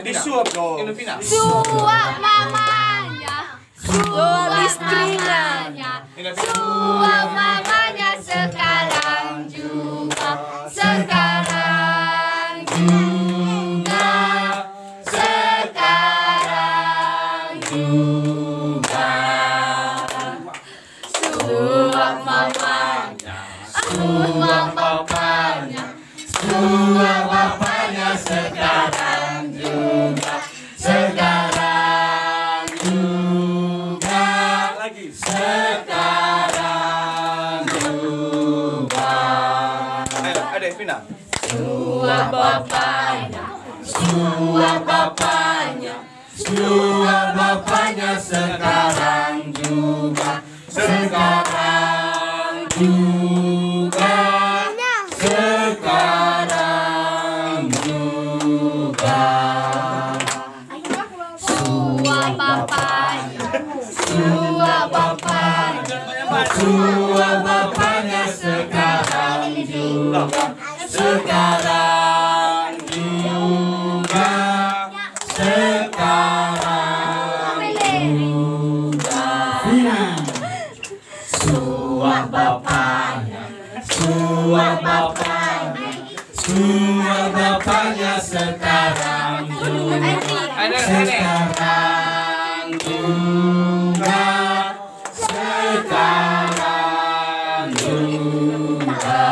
Disuap dong. Suap mamanya, suap istrinya, suap mamanya sekarang juga, sekarang juga, sekarang juga. Suap mamanya, suap bapaknya, suap bapaknya sekarang juga, sekarang juga, sekarang juga. Ada Vina. Suap bapaknya, suap bapaknya, suap bapaknya sekarang juga, sekarang juga, sekarang juga. Suap bapaknya, suap bapaknya, suap bapaknya sekarang juga, sekarang juga, sekarang juga. Suap bapaknya, suap bapaknya, suap bapaknya sekarang juga, sekarang juga, sekarang juga.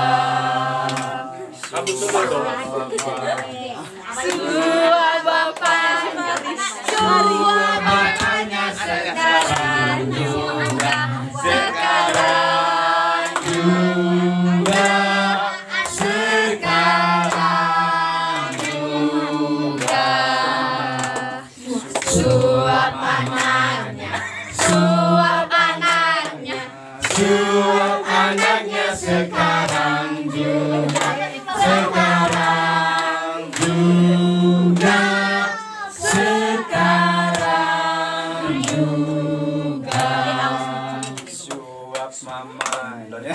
Suap bapaknya, suap bapaknya sekarang juga, sekarang juga, sekarang juga. Suap anaknya, suap anaknya, suap anaknya sekarang juga, sekarang juga, sekarang juga. Suap mama. Dari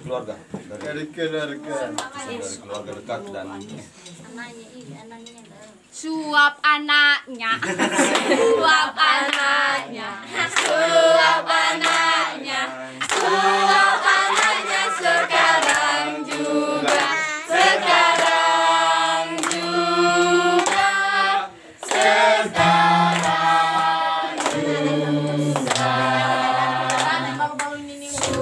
keluarga. Dari keluarga dekat dan suap anaknya, suap anaknya, suap anaknya, suap anaknya sekarang juga, sekarang juga, sekarang juga.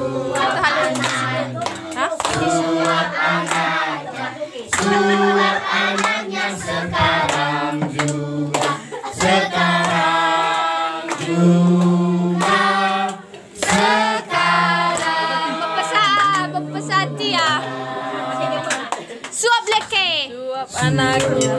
Suap anaknya, suap anaknya, suap anaknya sekarang juga, sekarang juga, sekarang. Bepesati ya. Suap leke, suap anaknya,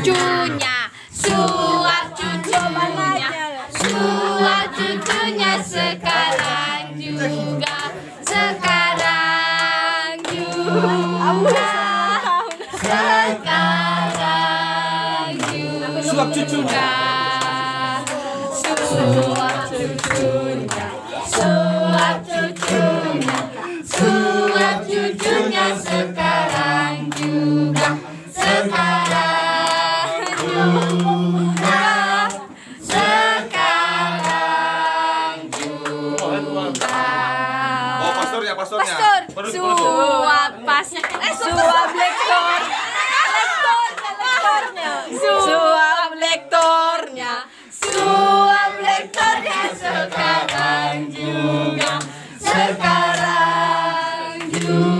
cucunya, suap cucunya, suap cucunya sekarang juga, sekarang juga, sekarang juga. suap cucunya. Suap cucunya, suap cucunya, suap cucunya sekarang juga, sekarang juga, sekarang juga. Oh, pastornya. Pastor, suap suap lektor, suap lektornya, suap lektornya sekarang juga, sekarang juga.